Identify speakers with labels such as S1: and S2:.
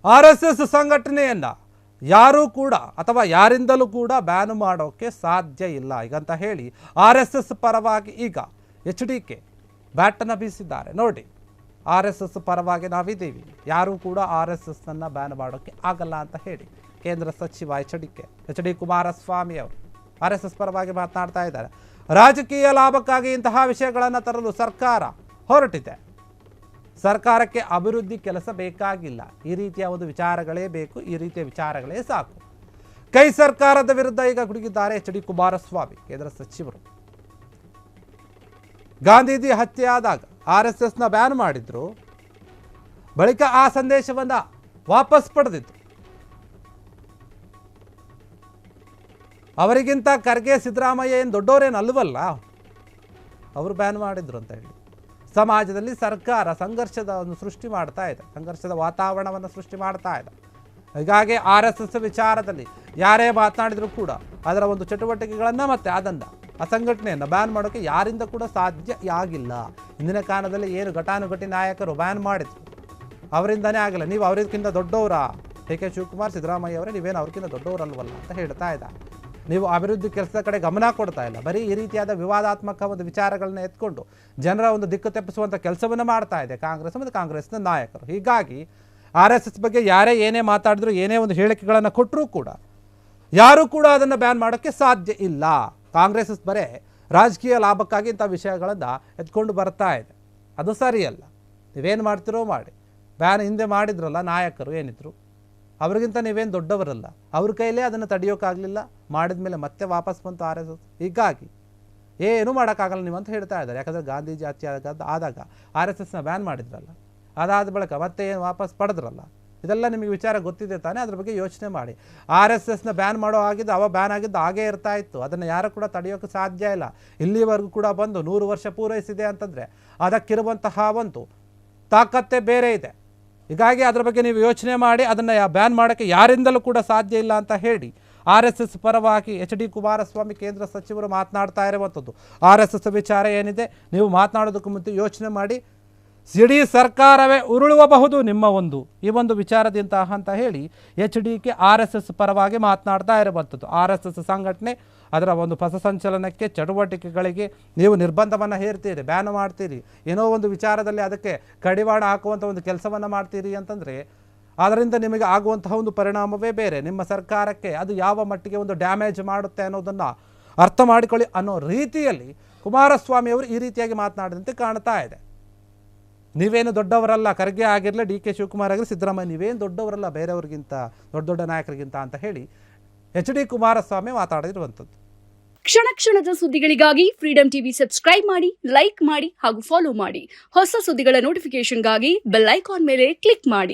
S1: RSS ಸಂಘಟನೆಯನ್ನ ಯಾರೂ ಕೂಡ ಅಥವಾ ಯಾರಿಂದಲೂ ಕೂಡ ಬ್ಯಾನ್ ಮಾಡೋಕೆ ಸಾಧ್ಯ ಇಲ್ಲ ಈಗಂತ ಹೇಳಿ RSS ಪರವಾಗಿ ಈಗ HDK ಬ್ಯಾಟನ್ನು ಬೀಸಿದ್ದಾರೆ. ನೋಡಿ, RSS ಪರವಾಗಿ ನಾವಿದ್ದೀವಿ, ಯಾರೂ ಕೂಡ RSS ಅನ್ನು ಬ್ಯಾನ್ ಮಾಡೋಕ್ಕೆ ಆಗಲ್ಲ ಅಂತ ಹೇಳಿ ಕೇಂದ್ರ ಸಚಿವ HD ಕುಮಾರಸ್ವಾಮಿ ಅವರು RSS ಪರವಾಗಿ ಮಾತನಾಡ್ತಾ ಇದ್ದಾರೆ. ರಾಜಕೀಯ ಲಾಭಕ್ಕಾಗಿ ಇಂತಹ ವಿಷಯಗಳನ್ನು ತರಲು ಸರ್ಕಾರ ಹೊರಟಿದೆ. ಸರ್ಕಾರಕ್ಕೆ ಅಭಿವೃದ್ಧಿ ಕೆಲಸ ಬೇಕಾಗಿಲ್ಲ, ಈ ರೀತಿಯ ಒಂದು ವಿಚಾರಗಳೇ ಬೇಕು, ಈ ರೀತಿಯ ವಿಚಾರಗಳೇ ಸಾಕು. ಕೈ ಸರ್ಕಾರದ ವಿರುದ್ಧ ಈಗ ಗುಡುಗಿದ್ದಾರೆ HD ಕುಮಾರಸ್ವಾಮಿ ಕೇಂದ್ರ ಸಚಿವರು. ಗಾಂಧೀಜಿ ಹತ್ಯೆ ಆದಾಗ RSSನ ಬ್ಯಾನ್ ಮಾಡಿದ್ರು, ಬಳಿಕ ಆ ಸಂದೇಶವನ್ನು ವಾಪಸ್ ಪಡೆದಿತ್ತು. ಅವರಿಗಿಂತ ಖರ್ಗೆ ಸಿದ್ದರಾಮಯ್ಯ ಏನು ದೊಡ್ಡವರೇನು ಅಲ್ವಲ್ಲ, ಅವರು ಬ್ಯಾನ್ ಮಾಡಿದ್ರು ಅಂತ ಹೇಳಿ ಸಮಾಜದಲ್ಲಿ ಸರ್ಕಾರ ಸಂಘರ್ಷವನ್ನು ಸೃಷ್ಟಿ ಮಾಡ್ತಾ ಇದೆ, ಸಂಘರ್ಷದ ವಾತಾವರಣವನ್ನು ಸೃಷ್ಟಿ ಮಾಡ್ತಾ ಇದೆ. ಹೀಗಾಗಿ RSS ವಿಚಾರದಲ್ಲಿ ಯಾರೇ ಮಾತನಾಡಿದರೂ ಕೂಡ ಅದರ ಒಂದು ಚಟುವಟಿಕೆಗಳನ್ನು ಮತ್ತು ಅದನ್ನು ಆ ಸಂಘಟನೆಯನ್ನು ಬ್ಯಾನ್ ಮಾಡೋಕ್ಕೆ ಯಾರಿಂದ ಕೂಡ ಸಾಧ್ಯ ಆಗಿಲ್ಲ. ಇಂದಿನ ಕಾಲದಲ್ಲಿ ಏನು ಘಟಾನುಘಟಿ ನಾಯಕರು ಬ್ಯಾನ್ ಮಾಡಿದ್ರು, ಅವರಿಂದನೇ ಆಗಿಲ್ಲ. ನೀವು ಅವರಿಗಿಂತ ದೊಡ್ಡವರಾ? DK ಶಿವಕುಮಾರ್, ಸಿದ್ದರಾಮಯ್ಯ ಅವರೇ ನೀವೇನು ಅವ್ರಿಗಿಂತ ದೊಡ್ಡವರಲ್ವಲ್ಲ ಅಂತ ಹೇಳ್ತಾ ಇದ್ದಾರೆ. ನೀವು ಅಭಿವೃದ್ಧಿ ಕೆಲಸದ ಕಡೆ ಗಮನ ಕೊಡ್ತಾ ಇಲ್ಲ, ಬರೀ ಈ ರೀತಿಯಾದ ವಿವಾದಾತ್ಮಕ ಒಂದು ವಿಚಾರಗಳನ್ನ ಎತ್ಕೊಂಡು ಜನರ ಒಂದು ದಿಕ್ಕು ತಪ್ಪಿಸುವಂಥ ಕೆಲಸವನ್ನು ಮಾಡ್ತಾ ಇದೆ ಕಾಂಗ್ರೆಸ್ ಮತ್ತು ಕಾಂಗ್ರೆಸ್ನ ನಾಯಕರು. ಹೀಗಾಗಿ RSS ಬಗ್ಗೆ ಯಾರೇ ಏನೇ ಮಾತಾಡಿದ್ರು, ಏನೇ ಒಂದು ಹೇಳಿಕೆಗಳನ್ನು ಕೊಟ್ಟರೂ ಕೂಡ ಯಾರೂ ಕೂಡ ಅದನ್ನು ಬ್ಯಾನ್ ಮಾಡೋಕ್ಕೆ ಸಾಧ್ಯ ಇಲ್ಲ. ಕಾಂಗ್ರೆಸ್ ಬರೇ ರಾಜಕೀಯ ಲಾಭಕ್ಕಾಗಿ ಇಂಥ ವಿಷಯಗಳನ್ನು ಎತ್ಕೊಂಡು ಬರ್ತಾ ಇದೆ, ಅದು ಸರಿಯಲ್ಲ. ನೀವೇನು ಮಾಡ್ತಿರೋ ಮಾಡಿ. ಬ್ಯಾನ್ ಹಿಂದೆ ಮಾಡಿದ್ರಲ್ಲ ನಾಯಕರು ಏನಿದ್ರು, ಅವ್ರಿಗಿಂತ ನೀವೇನು ದೊಡ್ಡವರಲ್ಲ, ಅವ್ರ ಕೈಲೇ ಅದನ್ನು ತಡೆಯೋಕ್ಕಾಗಲಿಲ್ಲ, ಮಾಡಿದ ಮೇಲೆ ಮತ್ತೆ ವಾಪಸ್ ಬಂತು RSS. ಹೀಗಾಗಿ ಏನೂ ಮಾಡೋಕ್ಕಾಗಲ್ಲ ನೀವು ಅಂತ ಹೇಳ್ತಾ ಇದ್ದಾರೆ. ಯಾಕಂದರೆ ಗಾಂಧೀಜಿ ಹತ್ಯೆ ಆದಾಗ RSSನ ಬ್ಯಾನ್ ಮಾಡಿದ್ರಲ್ಲ, ಅದಾದ ಬಳಿಕ ಮತ್ತೆ ಏನು ವಾಪಸ್ ಪಡೆದ್ರಲ್ಲ, ಇದೆಲ್ಲ ನಿಮಗೆ ವಿಚಾರ ಗೊತ್ತಿದೆ ತಾನೇ. ಅದ್ರ ಬಗ್ಗೆ ಯೋಚನೆ ಮಾಡಿ. RSSನ ಬ್ಯಾನ್ ಮಾಡೋ ಆಗಿದ್ದು ಬ್ಯಾನ್ ಆಗಿದ್ದು ಹಾಗೇ ಇರ್ತಾ ಇತ್ತು, ಅದನ್ನು ಯಾರು ಕೂಡ ತಡೆಯೋಕ್ಕೆ ಸಾಧ್ಯ ಇಲ್ಲ. ಇಲ್ಲಿವರೆಗೂ ಕೂಡ ಬಂದು 100 ವರ್ಷ ಪೂರೈಸಿದೆ ಅಂತಂದರೆ ಅದಕ್ಕಿರುವಂತಹ ಒಂದು ತಾಕತ್ತೇ ಬೇರೆ ಇದೆ. ಹೀಗಾಗಿ ಅದರ ಬಗ್ಗೆ ನೀವು ಯೋಚನೆ ಮಾಡಿ ಅದನ್ನು ಬ್ಯಾನ್ ಮಾಡೋಕ್ಕೆ ಯಾರಿಂದಲೂ ಕೂಡ ಸಾಧ್ಯ ಇಲ್ಲ ಅಂತ ಹೇಳಿ RSS ಪರವಾಗಿ HD ಕುಮಾರಸ್ವಾಮಿ ಕೇಂದ್ರ ಸಚಿವರು ಮಾತನಾಡ್ತಾ ಇರುವಂಥದ್ದು. RSS ವಿಚಾರ ಏನಿದೆ, ನೀವು ಮಾತನಾಡೋದಕ್ಕೂ ಮುಂಚೆ ಯೋಚನೆ ಮಾಡಿ. ಇಡೀ ಸರ್ಕಾರವೇ ಉರುಳುವಬಹುದು ನಿಮ್ಮ ಈ ಒಂದು ವಿಚಾರದಿಂದ ಅಂತ ಹೇಳಿ HDK RSS ಪರವಾಗಿ ಮಾತನಾಡ್ತಾ ಇರುವಂಥದ್ದು. RSS ಸಂಘಟನೆ ಅದರ ಒಂದು ಪಥಸಂಚಲನಕ್ಕೆ, ಚಟುವಟಿಕೆಗಳಿಗೆ ನೀವು ನಿರ್ಬಂಧವನ್ನು ಹೇರ್ತೀರಿ, ಬ್ಯಾನ್ ಮಾಡ್ತೀರಿ, ಏನೋ ಒಂದು ವಿಚಾರದಲ್ಲಿ ಅದಕ್ಕೆ ಕಡಿವಾಣ ಹಾಕುವಂಥ ಒಂದು ಕೆಲಸವನ್ನು ಮಾಡ್ತೀರಿ ಅಂತಂದರೆ ಅದರಿಂದ ನಿಮಗೆ ಆಗುವಂತಹ ಒಂದು ಪರಿಣಾಮವೇ ಬೇರೆ. ನಿಮ್ಮ ಸರ್ಕಾರಕ್ಕೆ ಅದು ಯಾವ ಮಟ್ಟಿಗೆ ಒಂದು ಡ್ಯಾಮೇಜ್ ಮಾಡುತ್ತೆ ಅನ್ನೋದನ್ನು ಅರ್ಥ ಮಾಡಿಕೊಳ್ಳಿ ಅನ್ನೋ ರೀತಿಯಲ್ಲಿ ಕುಮಾರಸ್ವಾಮಿಯವರು ಈ ರೀತಿಯಾಗಿ ಮಾತನಾಡಿದಂತೆ ಕಾಣ್ತಾ ಇದೆ. ನೀವೇನು ದೊಡ್ಡವರಲ್ಲ, ಖರ್ಗೆ ಆಗಿರಲಿ, DK ಶಿವಕುಮಾರ್ ಆಗಿರಲಿ, ಸಿದ್ದರಾಮಯ್ಯ ನೀವೇನು ದೊಡ್ಡವರಲ್ಲ ಬೇರೆಯವ್ರಿಗಿಂತ, ದೊಡ್ಡ ನಾಯಕರಿಗಿಂತ ಅಂತ ಹೇಳಿ HD ಕುಮಾರಸ್ವಾಮಿ ಮಾತಾಡಿರುವಂಥದ್ದು.
S2: ಕ್ಷಣ ಕ್ಷಣದ ಸುದ್ದಿಗಳಿಗಾಗಿ ಫ್ರೀಡಂ ಟಿವಿ ಸಬ್ಸ್ಕ್ರೈಬ್ ಮಾಡಿ, ಲೈಕ್ ಮಾಡಿ ಹಾಗೂ ಫಾಲೋ ಮಾಡಿ. ಹೊಸ ಸುದ್ದಿಗಳ ನೋಟಿಫಿಕೇಶನ್ಗಾಗಿ ಬೆಲ್ ಐಕಾನ್ ಮೇಲೆ ಕ್ಲಿಕ್ ಮಾಡಿ.